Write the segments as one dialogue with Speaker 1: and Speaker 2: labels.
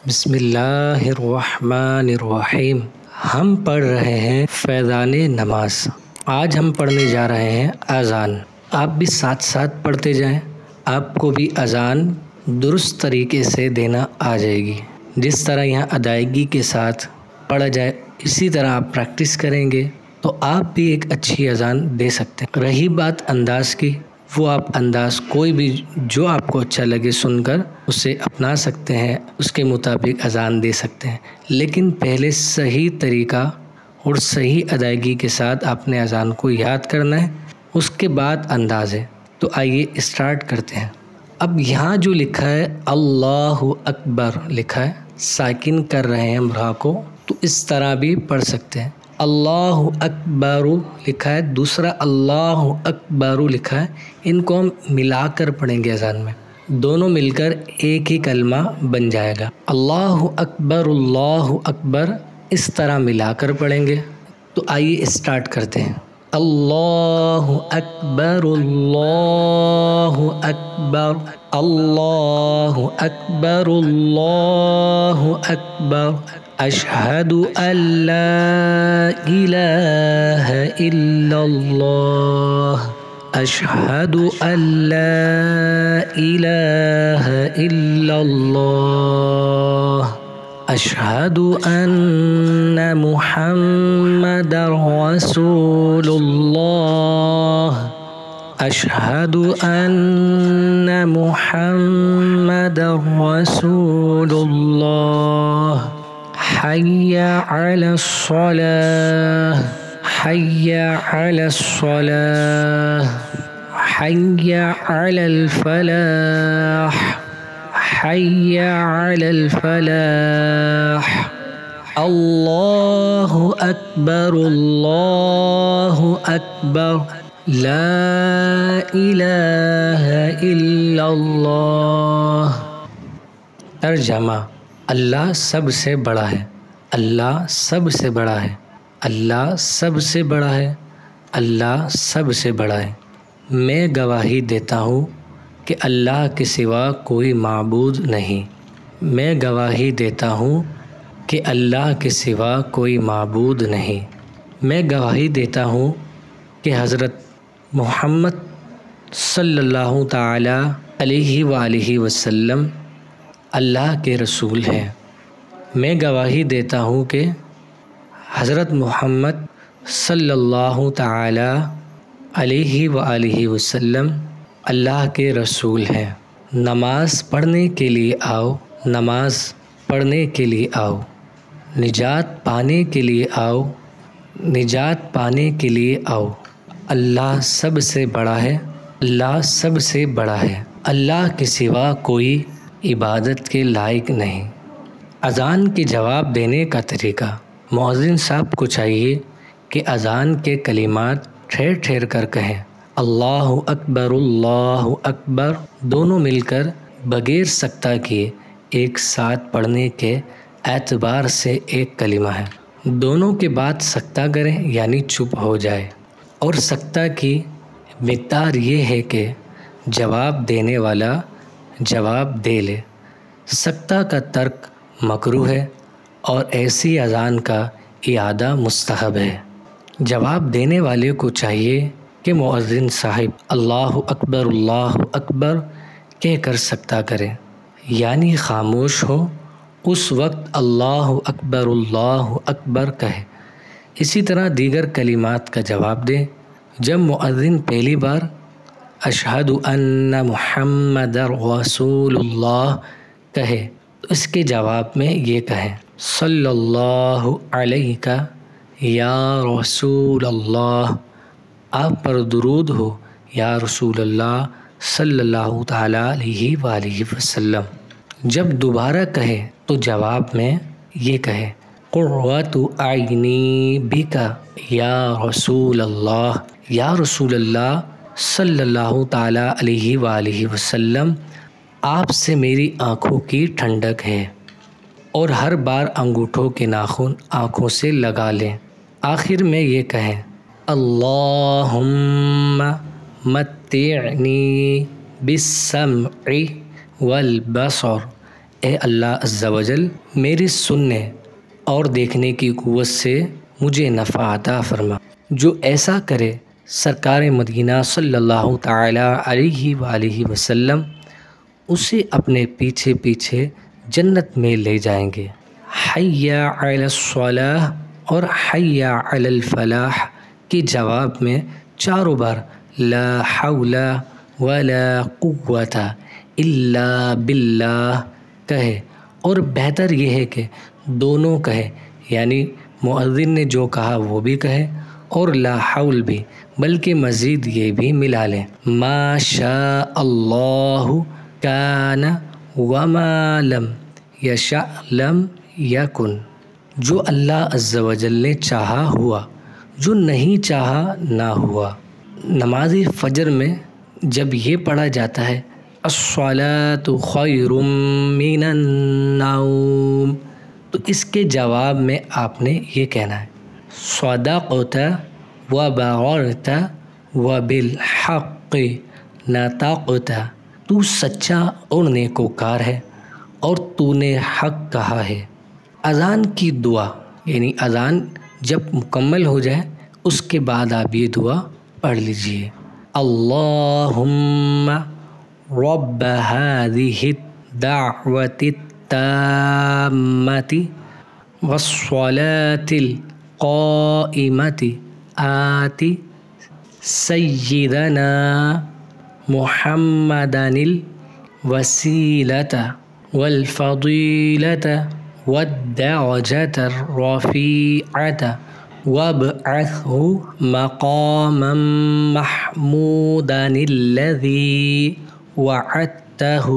Speaker 1: بسم اللہ الرحمن الرحیم۔ ہم پڑھ رہے ہیں فیضان نماز۔ آج ہم پڑھنے جا رہے ہیں اذان۔ آپ بھی ساتھ ساتھ پڑھتے جائیں، آپ کو بھی اذان درست طریقے سے دینا آ جائے گی۔ جس طرح یہاں ادائیگی کے ساتھ پڑھا جائے اسی طرح آپ پریکٹس کریں گے تو آپ بھی ایک اچھی اذان دے سکتے ہیں۔ رہی بات انداز کی، وہ آپ انداز کوئی بھی جو آپ کو اچھا لگے سن کر اسے اپنا سکتے ہیں، اس کے مطابق اذان دے سکتے ہیں، لیکن پہلے صحیح طریقہ اور صحیح ادائیگی کے ساتھ آپ نے اذان کو یاد کرنا ہے، اس کے بعد انداز ہے۔ تو آئیے اسٹارٹ کرتے ہیں۔ اب یہاں جو لکھا ہے اللہ اکبر لکھا ہے، ساکن کر رہے ہیں را کو، تو اس طرح بھی پڑھ سکتے ہیں۔ اللہ اکبر لکھا ہے، دوسرا اللہ اکبر لکھا ہے، ان کو ہم ملا کر پڑھیں گے اذان میں، دونوں مل کر ایک ہی کلمہ بن جائے گا۔ اللہ اکبر اس طرح ملا کر پڑھیں گے۔ تو آئیے اسٹارٹ کرتے ہیں۔ اللہ اکبر اللہ اکبر اللہ اکبر اللہ اکبر اشہد ان لا الہ الا اللہ اشہد ان لا الہ الا اللہ اشہد ان محمد رسول اللہ اشہد ان محمد رسول اللہ حی علی الصلاة حی علی الصلاة حی علی الفلاح حی علی الفلاح اللہ اکبر لا الہ الا اللہ۔ ترجمہ: اللہ سب سے بڑا ہے، اللہ سب سے بڑا ہے، اللہ سب سے بڑا ہے، اللہ سب سے بڑا ہے۔ میں گواہی دیتا ہوں کہ اللہ کے سوا کوئی معبود نہیں۔ میں گواہی دیتا ہوں کہ اللہ کے سوا کوئی معبود نہیں۔ میں گواہی دیتا ہوں کہ حضرت محمد صلی اللہ تعالی علیہ وآلہ وسلم اللہ کے رسول ہیں۔ میں گواہی دیتا ہوں کہ حضرت محمد صلی اللہ تعالی علیہ وآلہ وسلم اللہ کے رسول ہیں۔ نماز پڑھنے کے لیے آؤ، نماز پڑھنے کے لیے آؤ، نجات پانے کے لیے آؤ، نجات پانے کے لیے آؤ۔ اللہ سب سے بڑا ہے، اللہ سب سے بڑا ہے، اللہ کے سوا کوئی عبادت کے لائق نہیں۔ اذان کے جواب دینے کا طریقہ: مؤذن صاحب کو چاہیے کہ اذان کے کلمات ٹھہر ٹھہر کر کہیں۔ اللہ اکبر دونوں مل کر بغیر سکتہ کیے ایک ساتھ پڑھنے کے اعتبار سے ایک کلمہ ہے۔ دونوں کے بعد سکتہ کریں یعنی چپ ہو جائے، اور سکتہ کی مقدار یہ ہے کہ جواب دینے والا جواب دے لے۔ سکتہ کا ترک مکروہ ہے اور ایسی اذان کا اعادہ مستحب ہے۔ جواب دینے والے کو چاہیے کہ مؤذن صاحب اللہ اکبر کہہ کر سکتہ کرے، یعنی خاموش ہو، اس وقت اللہ اکبر کہے۔ اسی طرح دیگر کلمات کا جواب دیں۔ جب مؤذن پہلی بار اشہد ان محمد رسول اللہ کہے تو اس کے جواب میں یہ کہیں: صلی اللہ علیہ یا رسول اللہ، آپ پر درود ہو یا رسول اللہ صلی اللہ تعالی علیہ وآلہ وسلم۔ جب دوبارہ کہے تو جواب میں یہ کہے: قرۃ عینی بک یا رسول اللہ، یا رسول اللہ صلی اللہ تعالی علیہ وآلہ وسلم، آپ سے میری آنکھوں کی ٹھنڈک ہے۔ اور ہر بار انگوٹھوں کے ناخن آنکھوں سے لگا لیں۔ آخر میں یہ کہیں: اللہم متعنی بالسمع والبصر، اے اللہ عز و جل میرے سننے اور دیکھنے کی قوت سے مجھے نفع عطا فرما۔ جو ایسا کرے سرکار مدینہ صلی اللہ تعالیٰ علیہ وآلہ وسلم اسے اپنے پیچھے پیچھے جنت میں لے جائیں گے۔ حی علی الصلاح اور حی علی الفلاح کے جواب میں چاروں بار لا حول ولا قوت الا باللہ کہے، اور بہتر یہ ہے کہ دونوں کہے، یعنی مؤذن نے جو کہا وہ بھی کہے اور لا حول بھی، بلکہ مزید یہ بھی ملا لیں ما شاء اللہ کان وما لم یشاء لم یکن، جو اللہ عز و جل نے چاہا ہوا، جو نہیں چاہا نہ ہوا۔ نماز فجر میں جب یہ پڑھا جاتا ہے الصلاۃ خیر من النوم، تو اس کے جواب میں آپ نے یہ کہنا ہے صدقت وبررت وبالحق نطقت، تو سچا اور نیکوکار ہے اور تو نے حق کہا ہے۔ اذان کی دعا، یعنی اذان جب مکمل ہو جائے اس کے بعد آپ یہ دعا پڑھ لیجئے اللہم رب هذه الدعوة التامة والصلاة القائمة آت سیدنا محمدا الوسیلة والفضیلة والدرجة الرفيعة وابعثه مقاما محمودا الذي وعدته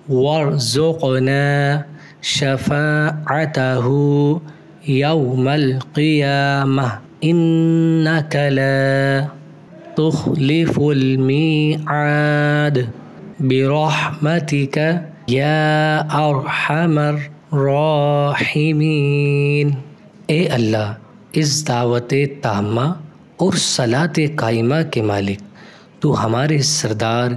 Speaker 1: وارزقنا شفاعته يوم القيامة إنك لا تخلف الميعاد برحمتك یا ارحم الراحمین۔ اے اللہ اس دعوت تامہ اور صلاۃ قائمہ کے مالک، تو ہمارے سردار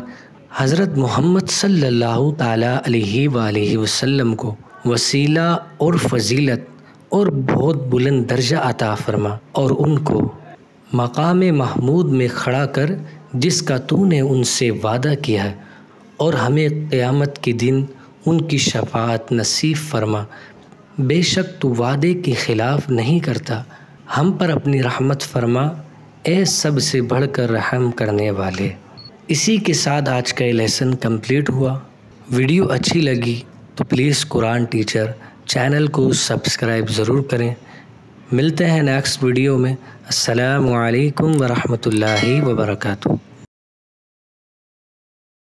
Speaker 1: حضرت محمد صلی اللہ تعالیٰ علیہ وآلہ وسلم کو وسیلہ اور فضیلت اور بہت بلند درجہ عطا فرما، اور ان کو مقام محمود میں کھڑا کر جس کا تو نے ان سے وعدہ کیا ہے، اور ہمیں قیامت کے دن ان کی شفاعت نصیب فرما۔ بے شک تو وعدے کے خلاف نہیں کرتا، ہم پر اپنی رحمت فرما، اے سب سے بڑھ کر رحم کرنے والے۔ اسی کے ساتھ آج کا یہ لیسن کمپلیٹ ہوا۔ ویڈیو اچھی لگی تو پلیز قرآن ٹیچر چینل کو سبسکرائب ضرور کریں۔ ملتے ہیں نیکسٹ ویڈیو میں۔ السلام علیکم ورحمۃ اللہ وبرکاتہ۔